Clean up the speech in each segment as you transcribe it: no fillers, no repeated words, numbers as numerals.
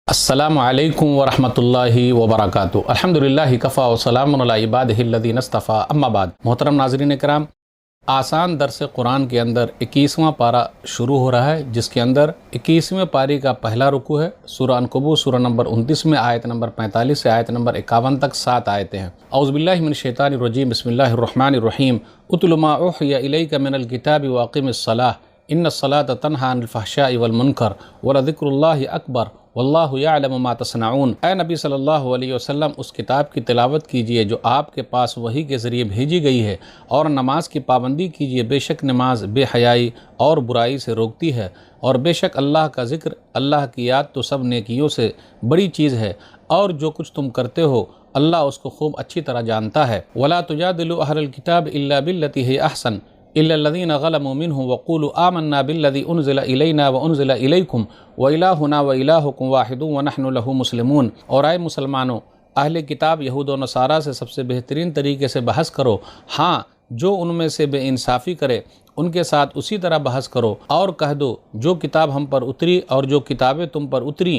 السلام علیکم ورحمۃ اللہ وبرکاتہ۔ الحمدللہ کفا وسلام علی عبادہ الذین اصطفیٰ، اما بعد۔ محترم ناظرین کرام، آسان درس قرآن کے اندر 21واں پارہ شروع ہو رہا ہے، جس کے اندر 21ویں پارے کا پہلا رکوع ہے۔ سورہ عنکبوت سورہ نمبر 29 میں آیت نمبر 45 سے آیت نمبر 51 تک 7 آیتیں ہیں۔ اعوذ باللہ من الشیطان الرجیم، بسم اللہ الرحمن الرحیم۔ اتل ما اوحی الیک من الکتاب واقم الصلاۃ ان الصلاۃ تنہی عن الفحشاء والمنکر ولذکر اللہ اکبر واللہ یعلم ما تصنعون۔ اے نبی صلی اللہ علیہ وسلم، اس کتاب کی تلاوت کیجئے جو آپ کے پاس وحی کے ذریعے بھیجی گئی ہے، اور نماز کی پابندی کیجئے، بے شک نماز بے حیائی اور برائی سے روکتی ہے، اور بے شک اللہ کا ذکر، اللہ کی یاد تو سب نیکیوں سے بڑی چیز ہے، اور جو کچھ تم کرتے ہو اللہ اس کو خوب اچھی طرح جانتا ہے۔ وَلَا تُجَادِلُوا أَهْلَ الْكِتَابِ إِلَّا بِالَّتِي هِيَ أَحْسَنُ إِلَّا الَّذِينَ ظَلَمُوا مِنْهُمْ وَقُولُوا آمَنَّا بِالَّذِي أُنزِلَ إِلَيْنَا وَأُنزِلَ إِلَيْكُمْ وَإِلَٰهُنَا وَإِلَٰهُكُمْ وَاحِدٌ وَنَحْنُ لَهُ مُسْلِمُونَ۔ اور اے مسلمانوں، اہل کتاب یہود و نصارہ سے سب سے بہترین طریقے سے بحث کرو، ہاں جو ان میں سے بے انصافی کرے ان کے ساتھ اسی طرح بحث کرو، اور کہہ دو جو کتاب ہم پر اتری اور جو کتابیں تم پر اتری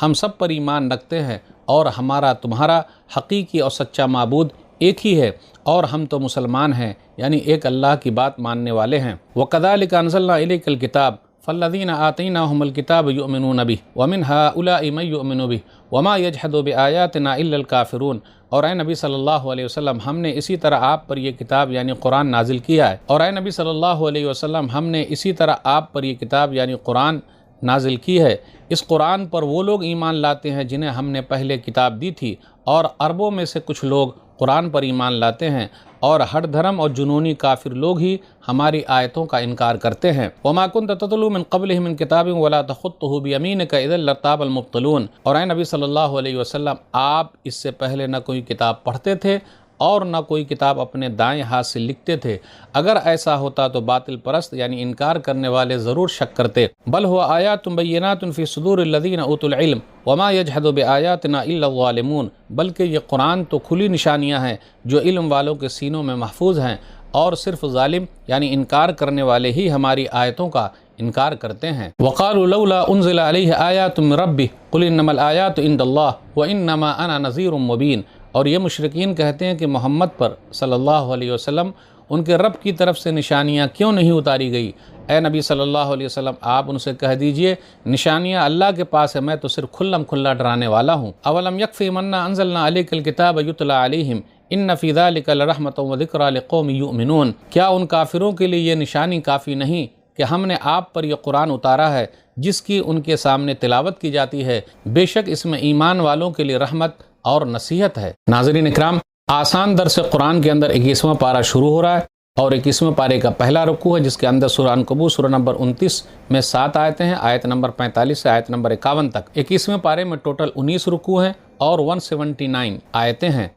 ہم سب پر ایمان رکھتے ہیں، اور ہمارا تمہارا حقیقی اور سچا معبود ایک ہی ہے، اور ہم تو مسلمان ہیں، یعنی ایک اللہ کی بات ماننے والے ہیں۔ وَكَذَلِكَ أَنزَلْنَا إِلَيْكَ الْكِتَابَ فَالَّذِينَ آتَيْنَاهُمُ الْكِتَابَ يُؤْمِنُونَ بِهِ وَمِنْ هَؤُلَاءِ مَن يُؤْمِنُ بِهِ وَمَا يَجْحَدُ بِآيَاتِنَا إِلَّا الْكَافِرُونَ۔ اور اے نبی صلی اللہ علیہ وسلم، ہم نے اسی طرح آپ پر یہ کتاب یعنی قرآن نازل کیا ہے، اور اے نبی صلی اللہ علیہ وسلم، ہم نے اسی طرح آپ پر یہ کتاب یعنی قرآن نازل کی ہے۔ اس قرآن پر وہ لوگ ایمان لاتے ہیں جنہیں ہم نے پہلے کتاب دی تھی، اور عربوں میں سے کچھ لوگ قرآن پر ایمان لاتے ہیں، اور ہر دھرم اور جنونی کافر لوگ ہی ہماری آیتوں کا انکار کرتے ہیں۔ وَمَا كُنْتَ تَتْلُو مِن قَبْلِهِ مِن كِتَابٍ وَلَا تَخُطُّهُ بِيَمِينِكَ إِذًا لَارْتَابَ الْمُبْطِلُونَ۔ اور اے نبی صلی اللہ علیہ وسلم، آپ اس سے پہلے نہ کوئی کتاب پڑھتے تھے اور نہ کوئی کتاب اپنے دائیں ہاتھ سے لکھتے تھے، اگر ایسا ہوتا تو باطل پرست یعنی انکار کرنے والے ضرور شک کرتے۔ بل هو آیات بینات فی صدور الذین اوتوا العلم وما یجحد بآیاتنا الا الظالمون۔ بلکہ یہ قرآن تو کھلی نشانیاں ہیں جو علم والوں کے سینوں میں محفوظ ہیں، اور صرف ظالم یعنی انکار کرنے والے ہی ہماری آیتوں کا انکار کرتے ہیں۔ وقالوا لولا انزل علیہ آیات من ربہ قل انما الآیات عند اللہ وانما انا نذیر مبین۔ اور یہ مشرکین کہتے ہیں کہ محمد پر صلی اللہ علیہ وسلم ان کے رب کی طرف سے نشانیاں کیوں نہیں اتاری گئی؟ اے نبی صلی اللہ علیہ وسلم، آپ ان سے کہہ دیجئے نشانیاں اللہ کے پاس ہے، میں تو صرف کھلم کھلا ڈرانے والا ہوں۔ اولم یکفی منا انزلنا علیک الکتاب یتلی علیہم ان فی ذلک لرحمۃ وذکری لقوم یؤمنون۔ کیا ان کافروں کے لیے یہ نشانی کافی نہیں کہ ہم نے آپ پر یہ قرآن اتارا ہے جس کی ان کے سامنے تلاوت کی جاتی ہے؟ بے شک اس میں ایمان والوں کے لیے رحمت اور نصیحت ہے۔ ناظرین اکرام، آسان درس قرآن کے اندر 21واں پارہ شروع ہو رہا ہے، اور 21ویں پارے کا پہلا رکوع ہے، جس کے اندر سورہ عنکبوت سورہ نمبر 29 میں 7 آیتیں ہیں، آیت نمبر 45 سے آیت نمبر 51 تک۔ 21ویں پارے میں ٹوٹل 19 رکوع ہیں اور 179 آیتیں ہیں۔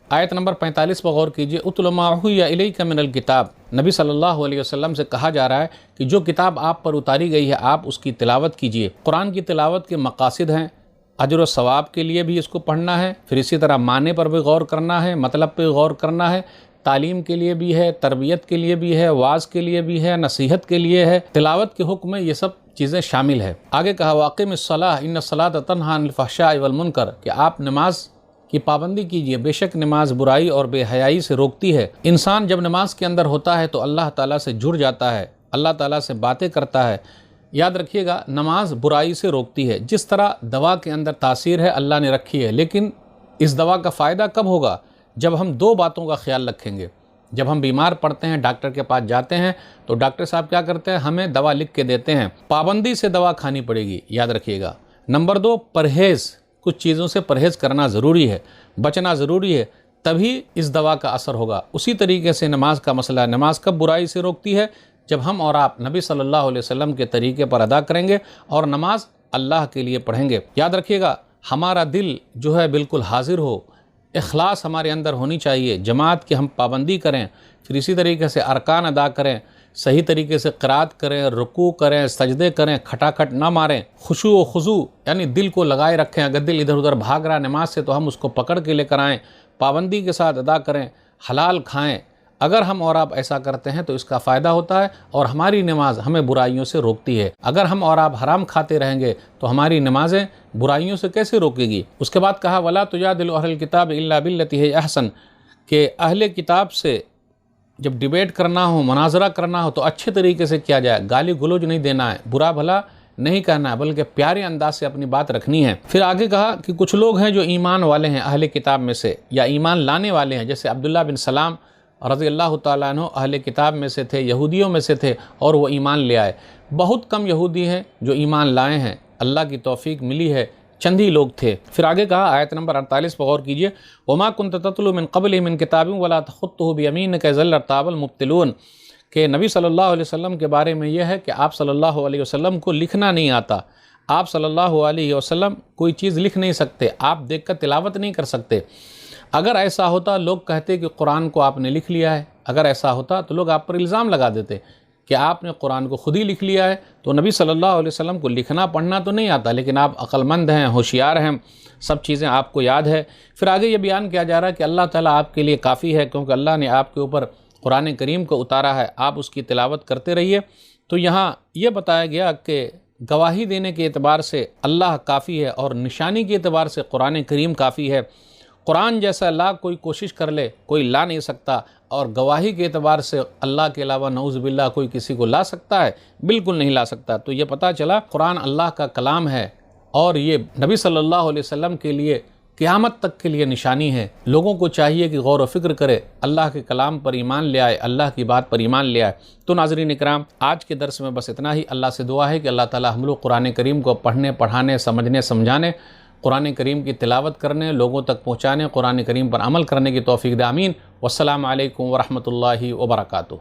آیت نمبر 45 پر غور کیجئے۔ اتل ما اوحی الیک من الکتاب۔ نبی صلی اللہ علیہ وسلم سے کہا جا رہا ہے کہ جو کتاب آپ پر اتاری گئی ہے آپ اس کی تلاوت کیجئے۔ قرآن کی تلاوت کے مقاصد ہیں، اجر و ثواب کے لیے بھی اس کو پڑھنا ہے، پھر اسی طرح معنی پر بھی غور کرنا ہے، مطلب پہ غور کرنا ہے، تعلیم کے لیے بھی ہے، تربیت کے لیے بھی ہے، وعظ کے لیے بھی ہے، نصیحت کے لیے ہے۔ تلاوت کے حکم میں یہ سب چیزیں شامل ہے۔ آگے کہا واقم الصلاۃ ان الصلاۃ تنہی عن الفحشاء والمنکر، کہ آپ نماز کی پابندی کیجئے، بے شک نماز برائی اور بے حیائی سے روکتی ہے۔ انسان جب نماز کے اندر ہوتا ہے تو اللہ تعالیٰ سے جڑ جاتا ہے، اللہ تعالیٰ سے باتیں کرتا ہے۔ یاد رکھیے گا، نماز برائی سے روکتی ہے، جس طرح دوا کے اندر تاثیر ہے اللہ نے رکھی ہے، لیکن اس دوا کا فائدہ کب ہوگا؟ جب ہم دو باتوں کا خیال رکھیں گے۔ جب ہم بیمار پڑتے ہیں، ڈاکٹر کے پاس جاتے ہیں تو ڈاکٹر صاحب کیا کرتے ہیں؟ ہمیں دوا لکھ کے دیتے ہیں، پابندی سے دوا کھانی پڑے گی، یاد رکھیے گا۔ نمبر 2، پرہیز، کچھ چیزوں سے پرہیز کرنا ضروری ہے، بچنا ضروری ہے، تبھی اس دوا کا اثر ہوگا۔ اسی طریقے سے نماز کا مسئلہ ہے، نماز کب برائی سے روکتی ہے؟ جب ہم اور آپ نبی صلی اللہ علیہ وسلم کے طریقے پر ادا کریں گے اور نماز اللہ کے لیے پڑھیں گے۔ یاد رکھیے گا، ہمارا دل جو ہے بالکل حاضر ہو، اخلاص ہمارے اندر ہونی چاہیے، جماعت کی ہم پابندی کریں، پھر اسی طریقے سے ارکان ادا کریں، صحیح طریقے سے قرات کریں، رکوع کریں، سجدے کریں، کھٹاکھٹ نہ ماریں، خشوع و خضوع یعنی دل کو لگائے رکھیں۔ اگر دل ادھر ادھر بھاگ رہا ہے نماز سے تو ہم اس کو پکڑ کے لے کر آئیں، پابندی کے ساتھ ادا کریں، حلال کھائیں، اگر ہم اور آپ ایسا کرتے ہیں تو اس کا فائدہ ہوتا ہے اور ہماری نماز ہمیں برائیوں سے روکتی ہے۔ اگر ہم اور آپ حرام کھاتے رہیں گے تو ہماری نمازیں برائیوں سے کیسے روکے گی؟ اس کے بعد کہا وَلَا تُجَادِلُوا أَهْلَ الْكِتَابِ إِلَّا بِالَّتِي هِيَ أَحْسَنُ، کہ اہل کتاب سے جب ڈیبیٹ کرنا ہو، مناظرہ کرنا ہو تو اچھے طریقے سے کیا جائے، گالی گلوچ نہیں دینا ہے، برا بھلا نہیں کہنا ہے، بلکہ پیارے انداز سے اپنی بات رکھنی ہے۔ پھر آگے کہا کہ کچھ لوگ ہیں جو ایمان والے ہیں اہل کتاب میں سے، یا ایمان لانے والے ہیں، جیسے عبداللہ بن سلام رضی اللہ تعالیٰ عنہ اہل کتاب میں سے تھے، یہودیوں میں سے تھے اور وہ ایمان لے آئے۔ بہت کم یہودی ہیں جو ایمان لائے ہیں، اللہ کی توفیق ملی ہے، چند ہی لوگ تھے۔ پھر آگے کہا آیت نمبر 48 پر غور کیجئے، وَمَا كُنْتَ تَتْلُو مِنْ قَبْلِهِ مِنْ كِتَابٍ وَلَا تَخُطُّهُ بِيَمِينِكَ إِذًا لَارْتَابَ الْمُبْطِلُونَ، کہ نبی صلی اللہ علیہ وسلم کے بارے میں یہ ہے کہ آپ صلی اللہ علیہ وسلم کو لکھنا نہیں آتا، آپ صلی اللہ علیہ وسلم کوئی چیز لکھ نہیں سکتے، آپ دیکھ کر تلاوت نہیں کر سکتے۔ اگر ایسا ہوتا لوگ کہتے کہ قرآن کو آپ نے لکھ لیا ہے، اگر ایسا ہوتا تو لوگ آپ پر الزام لگا دیتے کہ آپ نے قرآن کو خود ہی لکھ لیا ہے۔ تو نبی صلی اللہ علیہ وسلم کو لکھنا پڑھنا تو نہیں آتا، لیکن آپ عقل مند ہیں، ہوشیار ہیں، سب چیزیں آپ کو یاد ہے۔ پھر آگے یہ بیان کیا جا رہا ہے کہ اللہ تعالیٰ آپ کے لیے کافی ہے، کیونکہ اللہ نے آپ کے اوپر قرآن کریم کو اتارا ہے، آپ اس کی تلاوت کرتے رہیے۔ تو یہاں یہ بتایا گیا کہ گواہی دینے کے اعتبار سے اللہ کافی ہے اور نشانی کے اعتبار سے قرآن کریم کافی ہے۔ قرآن جیسا لا کوئی کوشش کر لے کوئی لا نہیں سکتا، اور گواہی کے اعتبار سے اللہ کے علاوہ نعوذ باللہ کوئی کسی کو لا سکتا ہے؟ بالکل نہیں لا سکتا۔ تو یہ پتہ چلا قرآن اللہ کا کلام ہے اور یہ نبی صلی اللہ علیہ وسلم کے لیے قیامت تک کے لیے نشانی ہے۔ لوگوں کو چاہیے کہ غور و فکر کرے، اللہ کے کلام پر ایمان لے آئے، اللہ کی بات پر ایمان لے آئے۔ تو ناظرین اکرام، آج کے درس میں بس اتنا ہی۔ اللہ سے دعا ہے کہ اللہ تعالی ہم لوگ قرآن کریم کو پڑھنے، پڑھانے، سمجھنے، سمجھانے، قرآن کریم کی تلاوت کرنے، لوگوں تک پہنچانے، قرآن کریم پر عمل کرنے کی توفیق دے، آمین۔ والسلام علیکم ورحمۃ اللہ وبرکاتہ۔